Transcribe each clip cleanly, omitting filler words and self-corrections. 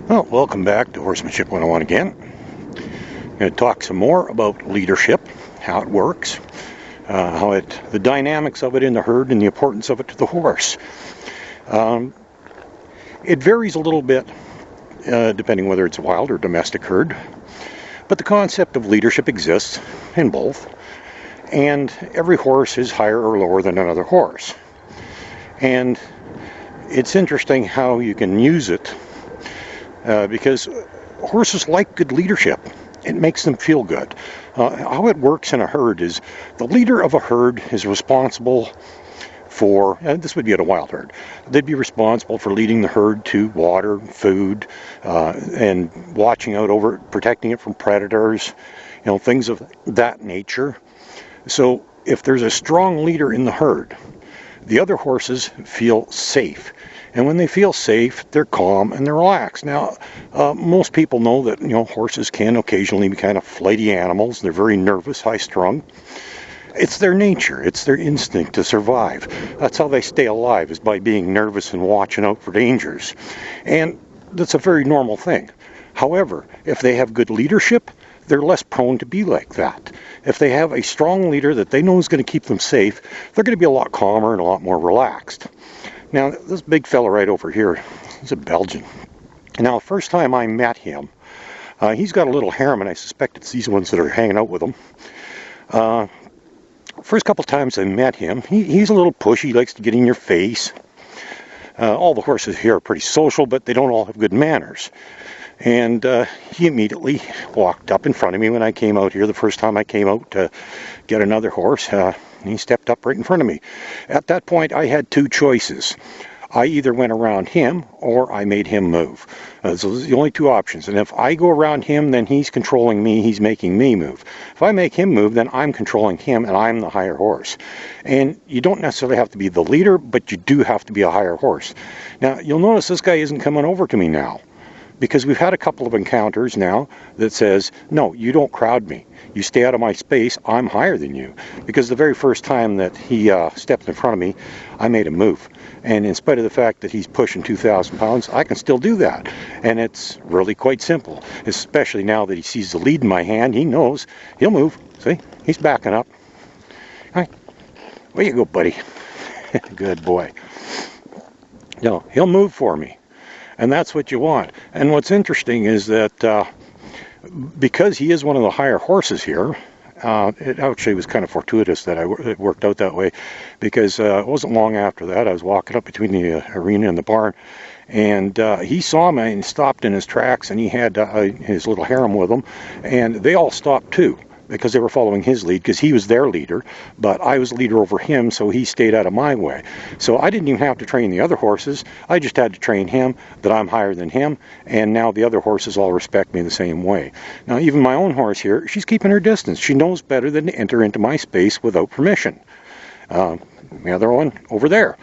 Well, welcome back to Horsemanship 101 again. I'm going to talk some more about leadership, how it works, the dynamics of it in the herd, and the importance of it to the horse. It varies a little bit depending whether it's a wild or domestic herd, but the concept of leadership exists in both, and every horse is higher or lower than another horse. And it's interesting how you can use it because horses like good leadership. It makes them feel good. How it works in a herd is the leader of a herd is responsible for, this would be at a wild herd, they'd be responsible for leading the herd to water, food, and watching out over it, protecting it from predators, things of that nature. So if there's a strong leader in the herd, the other horses feel safe. And when they feel safe, they're calm and they're relaxed. Now, most people know that, horses can occasionally be kind of flighty animals. They're very nervous, high-strung. It's their nature. It's their instinct to survive. That's how they stay alive, is by being nervous and watching out for dangers. And that's a very normal thing. However, if they have good leadership, they're less prone to be like that. If they have a strong leader that they know is going to keep them safe, they're going to be a lot calmer and a lot more relaxed. Now, this big fella right over here, he's a Belgian. Now, first time I met him, he's got a little harem, and I suspect it's these ones that are hanging out with him. First couple times I met him, he's a little pushy, he likes to get in your face. All the horses here are pretty social, but they don't all have good manners. And he immediately walked up in front of me when I came out here the first time I came out to get another horse. He stepped up right in front of me. At that point, I had two choices. I either went around him or I made him move. So those are the only two options. And if I go around him, then he's controlling me. He's making me move. If I make him move, then I'm controlling him and I'm the higher horse. And you don't necessarily have to be the leader, but you do have to be a higher horse. Now, you'll notice this guy isn't coming over to me now, because we've had a couple of encounters now that says, no, you don't crowd me. You stay out of my space. I'm higher than you. Because the very first time that he stepped in front of me, I made him move. And in spite of the fact that he's pushing 2,000 pounds, I can still do that. And it's really quite simple, especially now that he sees the lead in my hand. He knows he'll move. See, he's backing up. All right, where you go, buddy? Good boy. No, he'll move for me. And that's what you want. And what's interesting is that because he is one of the higher horses here, it actually was kind of fortuitous that it worked out that way, because it wasn't long after that I was walking up between the arena and the barn, and he saw me and stopped in his tracks, and he had his little harem with him, and they all stopped too, because they were following his lead, because he was their leader, but I was leader over him, so he stayed out of my way. So I didn't even have to train the other horses. I just had to train him that I'm higher than him, and now the other horses all respect me the same way. Now, even my own horse here, she's keeping her distance. She knows better than to enter into my space without permission. The other one over there,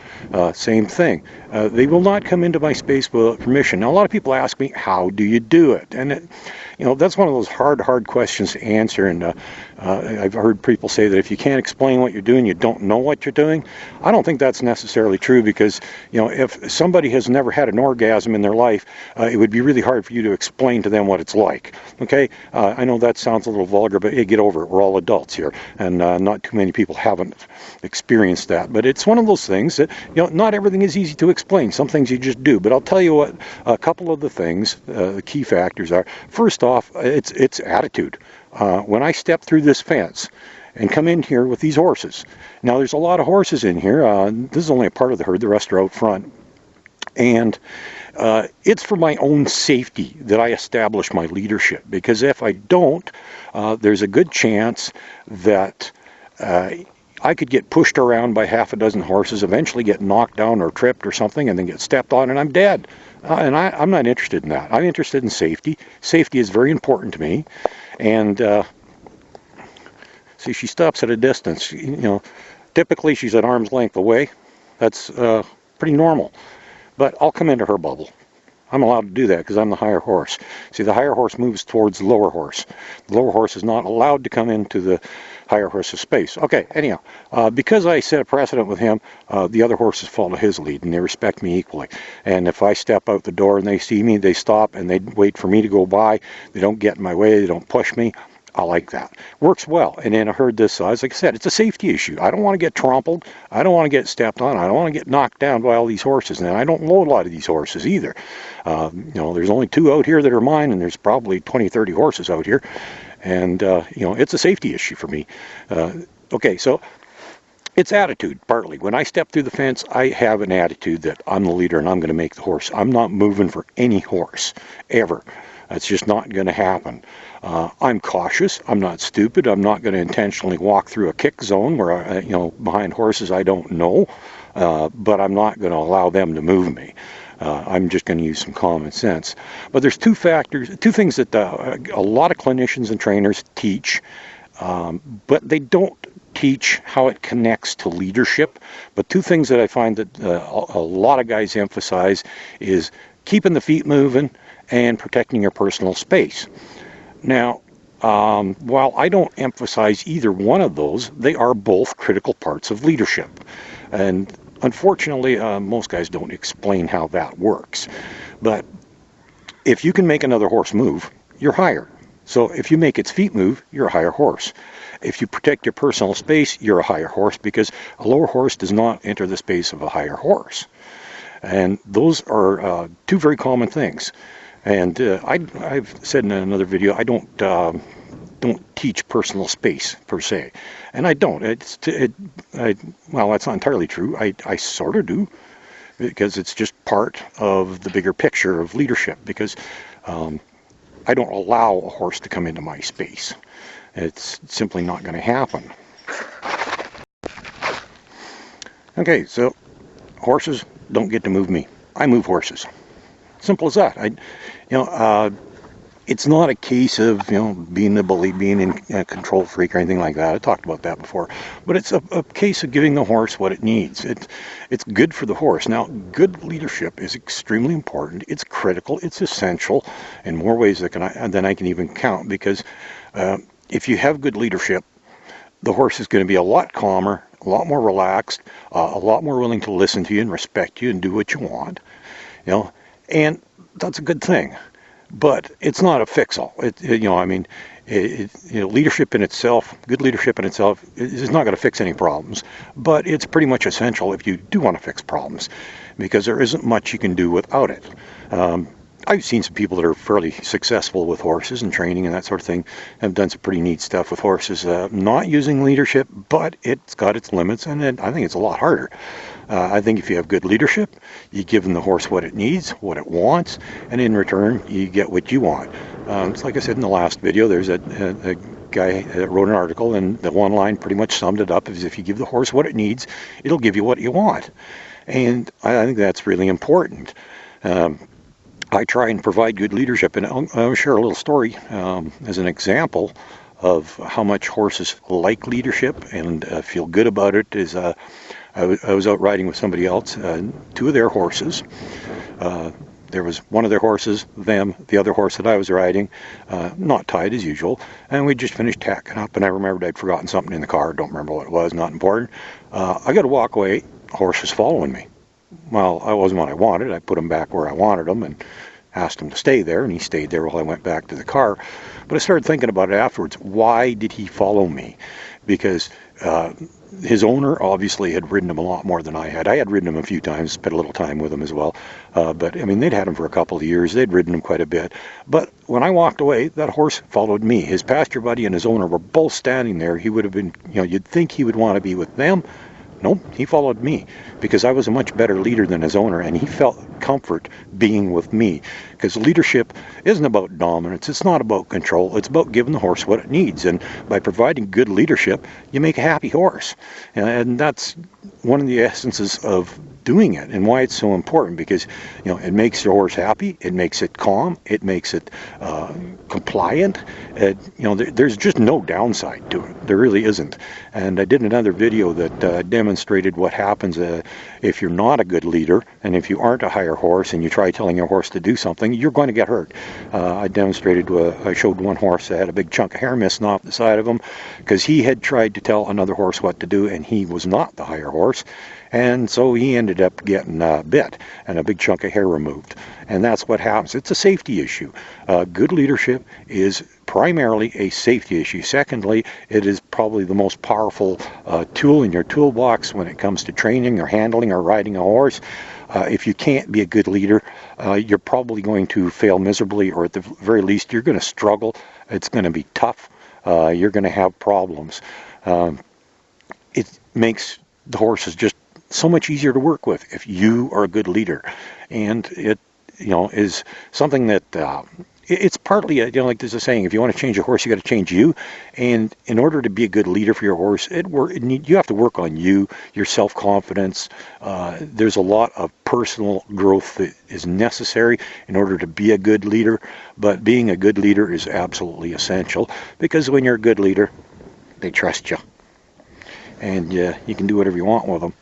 same thing. They will not come into my space without permission. Now, a lot of people ask me, how do you do it? And that's one of those hard questions to answer. And I've heard people say that if you can't explain what you're doing, you don't know what you're doing. I don't think that's necessarily true, because if somebody has never had an orgasm in their life, it would be really hard for you to explain to them what it's like. Okay, I know that sounds a little vulgar, but hey, get over it. We're all adults here, and not too many people haven't experienced that. But it's one of those things that not everything is easy to explain. Some things you just do. But I'll tell you what, a couple of the things, the key factors are, first off, it's attitude. When I step through this fence and come in here with these horses, now there's a lot of horses in here. This is only a part of the herd. The rest are out front. And it's for my own safety that I establish my leadership, because if I don't, there's a good chance that I could get pushed around by half a dozen horses, eventually get knocked down or tripped or something, and then get stepped on, and I'm dead. And I'm not interested in that. I'm interested in safety. Safety is very important to me. And see, she stops at a distance. Typically she's at arm's length away. That's pretty normal. But I'll come into her bubble. I'm allowed to do that because I'm the higher horse. See, the higher horse moves towards the lower horse. The lower horse is not allowed to come into the higher horse's space. Okay, anyhow, because I set a precedent with him, the other horses follow his lead, and they respect me equally. And if I step out the door and they see me, they stop and they wait for me to go by. They don't get in my way. They don't push me. I like that. Works well. And then I heard this, as I said, it's a safety issue. I don't want to get trampled. I don't want to get stepped on. I don't want to get knocked down by all these horses. And I don't know a lot of these horses either. There's only 2 out here that are mine, and there's probably 20, 30 horses out here. And, it's a safety issue for me. Okay, so it's attitude, partly. When I step through the fence, I have an attitude that I'm the leader and I'm going to make the horse. I'm not moving for any horse, ever. That's just not going to happen. I'm cautious. I'm not stupid. I'm not going to intentionally walk through a kick zone where, behind horses I don't know, but I'm not going to allow them to move me. I'm just going to use some common sense. But there's 2 things that a lot of clinicians and trainers teach, but they don't teach how it connects to leadership. But 2 things that I find that a lot of guys emphasize is keeping the feet moving and protecting your personal space. Now, while I don't emphasize either one of those, they are both critical parts of leadership. And unfortunately, most guys don't explain how that works. But if you can make another horse move, you're higher. So if you make its feet move, you're a higher horse. If you protect your personal space, you're a higher horse, because a lower horse does not enter the space of a higher horse. And those are 2 very common things. And I've said in another video, I don't teach personal space per se, and I don't. Well, that's not entirely true. I sort of do, because it's just part of the bigger picture of leadership. Because I don't allow a horse to come into my space. It's simply not going to happen. Okay, so horses don't get to move me. I move horses. Simple as that. It's not a case of being a bully, being a control freak or anything like that. I talked about that before. But it's a case of giving the horse what it needs. It's good for the horse. Now, good leadership is extremely important. It's critical. It's essential in more ways than I can even count. Because if you have good leadership, the horse is going to be a lot calmer, a lot more relaxed, a lot more willing to listen to you and respect you and do what you want. And that's a good thing, but it's not a fix-all. Leadership in itself, good leadership in itself, is not going to fix any problems, but it's pretty much essential if you do want to fix problems, because there isn't much you can do without it. I've seen some people that are fairly successful with horses and training and that sort of thing, have done some pretty neat stuff with horses, not using leadership, but it's got its limits, and I think it's a lot harder. I think if you have good leadership, you give the horse what it needs, what it wants, and in return, you get what you want. It's like I said in the last video, there's a guy that wrote an article, and the one line pretty much summed it up, is if you give the horse what it needs, it'll give you what you want. And I think that's really important. I try and provide good leadership, and I'll share a little story as an example of how much horses like leadership and feel good about it. I was out riding with somebody else, 2 of their horses. There was one of their horses, the other horse that I was riding, not tied as usual, and we just finished tacking up, and I remembered I'd forgotten something in the car. Don't remember what it was, not important. I got to walk away. Horse was following me. Well, I wasn't what I wanted. I put him back where I wanted him and asked him to stay there, and he stayed there while I went back to the car. But I started thinking about it afterwards. Why did he follow me? Because his owner obviously had ridden him a lot more than I had. I had ridden him a few times, spent a little time with him as well. But they'd had him for a couple of years. They'd ridden him quite a bit. But when I walked away, that horse followed me. His pasture buddy and his owner were both standing there. He would have been, you'd think he would want to be with them. No, he followed me because I was a much better leader than his owner, and he felt comfort being with me. Because leadership isn't about dominance. It's not about control. It's about giving the horse what it needs. And by providing good leadership, you make a happy horse. And that's one of the essences of doing it and why it's so important, because it makes your horse happy, it makes it calm, it makes it compliant. There's just no downside to it. There really isn't. And I did another video that demonstrated what happens if you're not a good leader, and if you aren't a higher horse and you try telling your horse to do something, you're going to get hurt. I showed one horse that had a big chunk of hair missing off the side of him because he had tried to tell another horse what to do, and he was not the higher horse. And so he ended up getting bit and a big chunk of hair removed. And that's what happens. It's a safety issue. Good leadership is primarily a safety issue. Secondly, it is probably the most powerful tool in your toolbox when it comes to training or handling or riding a horse. If you can't be a good leader, you're probably going to fail miserably, or at the very least, you're going to struggle. It's going to be tough. You're going to have problems. It makes the horses just so much easier to work with if you are a good leader. And it is something that it's partly like there's a saying, if you want to change a horse, you got to change you. And in order to be a good leader for your horse, you have to work on you, your self-confidence. There's a lot of personal growth that is necessary in order to be a good leader, but being a good leader is absolutely essential, because when you're a good leader, they trust you, and you can do whatever you want with them.